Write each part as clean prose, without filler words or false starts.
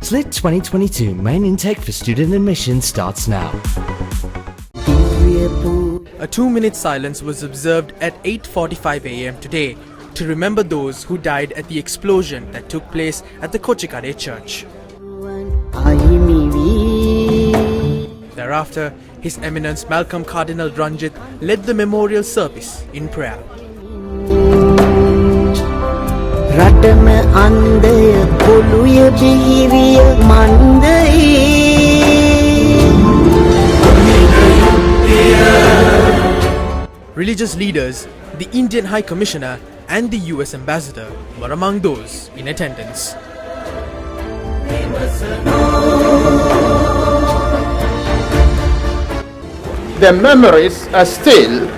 SLIT 2022 main intake for student admission starts now. A 2-minute silence was observed at 8:45 a.m. today to remember those who died at the explosion that took place at the Kochikade church. Thereafter, His Eminence Malcolm Cardinal Ranjit led the memorial service in prayer. Religious leaders, the Indian High Commissioner and the US Ambassador were among those in attendance. The memories are still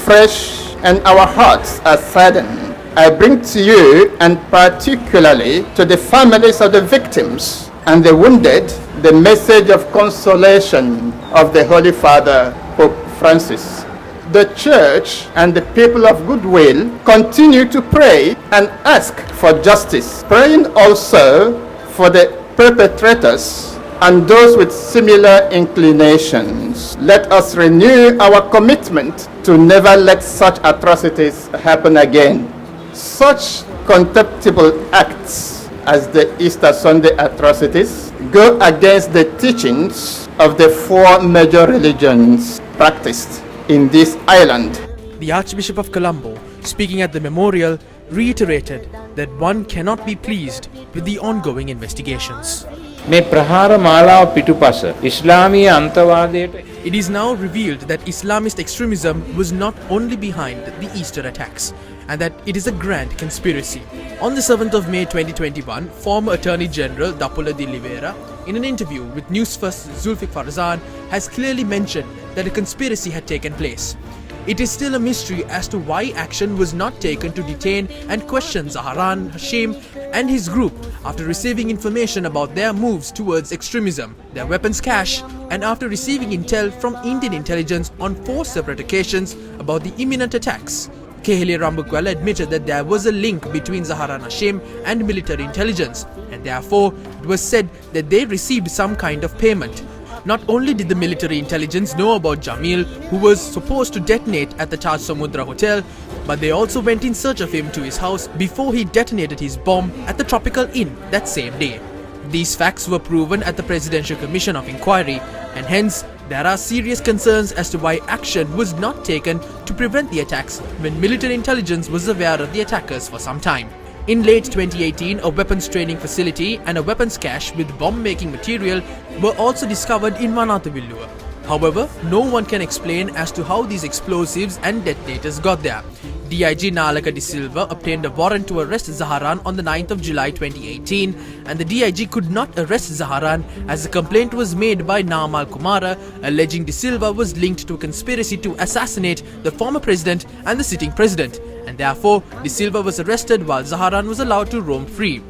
fresh and our hearts are saddened. I bring to you, and particularly to the families of the victims and the wounded, the message of consolation of the Holy Father, Pope Francis. The Church and the people of goodwill continue to pray and ask for justice, praying also for the perpetrators and those with similar inclinations. Let us renew our commitment to never let such atrocities happen again. Such contemptible acts as the Easter Sunday atrocities go against the teachings of the 4 major religions practiced in this island. The Archbishop of Colombo, speaking at the memorial, reiterated that one cannot be pleased with the ongoing investigations. It is now revealed that Islamist extremism was not only behind the Easter attacks, and that it is a grand conspiracy. On the 7th of May 2021, former Attorney General Dapula de Oliveira, in an interview with Newsfirst Zulfikar Farzan, has clearly mentioned that a conspiracy had taken place. It is still a mystery as to why action was not taken to detain and question Zaharan Hashim and his group after receiving information about their moves towards extremism, their weapons cache, and after receiving intel from Indian intelligence on 4 separate occasions about the imminent attacks. Kehele Rambukwala admitted that there was a link between Zaharan Hashim and military intelligence, and therefore it was said that they received some kind of payment. Not only did the military intelligence know about Jamil, who was supposed to detonate at the Taj Samudra Hotel, but they also went in search of him to his house before he detonated his bomb at the Tropical Inn that same day. These facts were proven at the Presidential Commission of Inquiry, and hence there are serious concerns as to why action was not taken to prevent the attacks when military intelligence was aware of the attackers for some time. In late 2018, a weapons training facility and a weapons cache with bomb-making material were also discovered in Manathavillua. However, no one can explain as to how these explosives and detonators got there. DIG Nalaka De Silva obtained a warrant to arrest Zaharan on the 9th of July 2018, and the DIG could not arrest Zaharan as a complaint was made by Namal Kumara alleging De Silva was linked to a conspiracy to assassinate the former president and the sitting president, and therefore De Silva was arrested while Zaharan was allowed to roam free.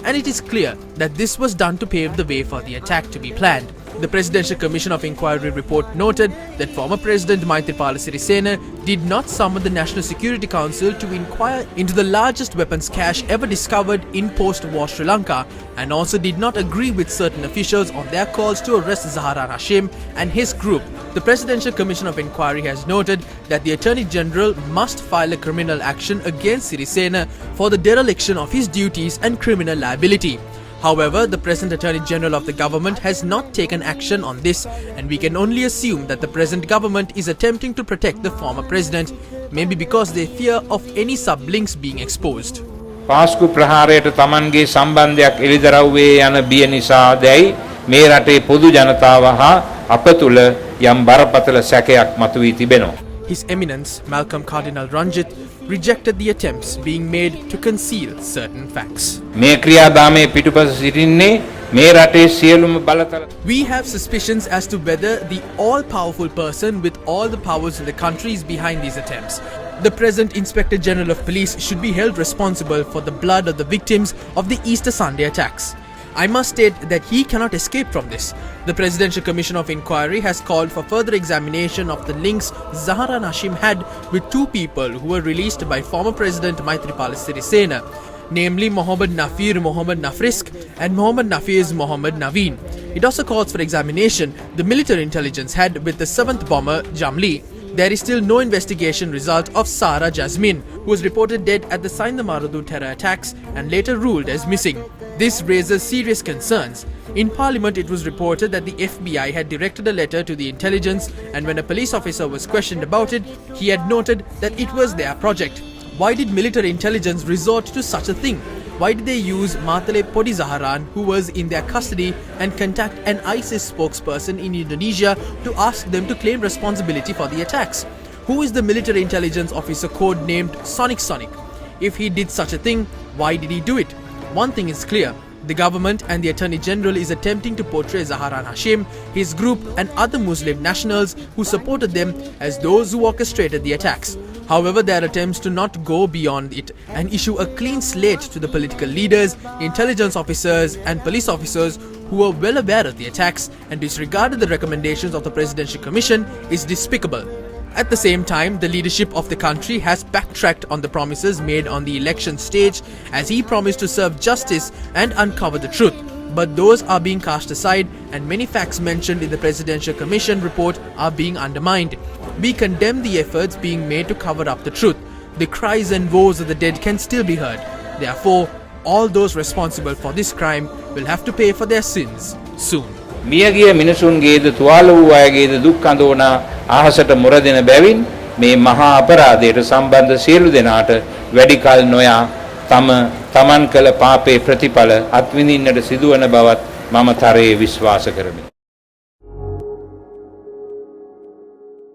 And it is clear that this was done to pave the way for the attack to be planned. The Presidential Commission of Inquiry report noted that former President Maithripala Sirisena did not summon the National Security Council to inquire into the largest weapons cache ever discovered in post-war Sri Lanka, and also did not agree with certain officials on their calls to arrest Zaharan Hashim and his group. The Presidential Commission of Inquiry has noted that the Attorney General must file a criminal action against Sirisena for the dereliction of his duties and criminal liability. However, the present Attorney General of the government has not taken action on this, and we can only assume that the present government is attempting to protect the former president, maybe because they fear of any sub-links being exposed. පාස්කු ප්‍රහාරයට තමන්ගේ සම්බන්ධයක් එළිදරව්වේ යන බිය නිසා දැයි මේ රටේ පොදු ජනතාව හා අප තුළ යම් බරපතල සැකයක් මතුවී තිබෙනවා. His Eminence Malcolm Cardinal Ranjit rejected the attempts being made to conceal certain facts. මේ ක්‍රියාදාමයේ පිටුපස සිටින්නේ මේ රටේ සියලුම බලතල. We have suspicions as to whether the all-powerful person with all the powers in the country is behind these attempts. The present Inspector General of Police should be held responsible for the blood of the victims of the Easter Sunday attacks. I must state that he cannot escape from this. The Presidential Commission of Inquiry has called for further examination of the links Zaharan Hashim had with 2 people who were released by former President Maithripala Sirisena. namely Mohammed Nafir Mohammed Nafrisk and Mohammed Nafiz Mohammed Naveen. It also calls for examination the military intelligence had with the 7th bomber Jamli. There is still no investigation result of Sara Jasmine, who was reported dead at the Sain Marudu terror attacks and later ruled as missing. This raises serious concerns. In Parliament, it was reported that the FBI had directed a letter to the intelligence, and when a police officer was questioned about it, he had noted that it was their project. Why did military intelligence resort to such a thing? Why did they use Matale Podi Zaharan, who was in their custody, and contact an ISIS spokesperson in Indonesia to ask them to claim responsibility for the attacks? Who is the military intelligence officer codenamed Sonic? If he did such a thing, why did he do it? One thing is clear. The government and the Attorney General is attempting to portray Zaharan Hashim, his group and other Muslim nationals who supported them as those who orchestrated the attacks. However, their attempts to not go beyond it and issue a clean slate to the political leaders, intelligence officers and police officers who were well aware of the attacks and disregarded the recommendations of the Presidential Commission is despicable. At the same time, the leadership of the country has backtracked on the promises made on the election stage as he promised to serve justice and uncover the truth. But those are being cast aside and many facts mentioned in the Presidential Commission report are being undermined. We condemn the efforts being made to cover up the truth. The cries and woes of the dead can still be heard. Therefore, all those responsible for this crime will have to pay for their sins soon. මියගිය මිනිසුන්ගේද තුවාල වූ අයගේද දුක් අඳෝනා අහසට මුරදෙන බැවින් මේ මහා අපරාධයට සම්බන්ධ සියලු දෙනාට වැඩි කල නොයා තමන් කළ පාපේ ප්‍රතිඵල අත්විඳින්නට සිදුවන බවත් මම තරයේ විශ්වාස කරමි.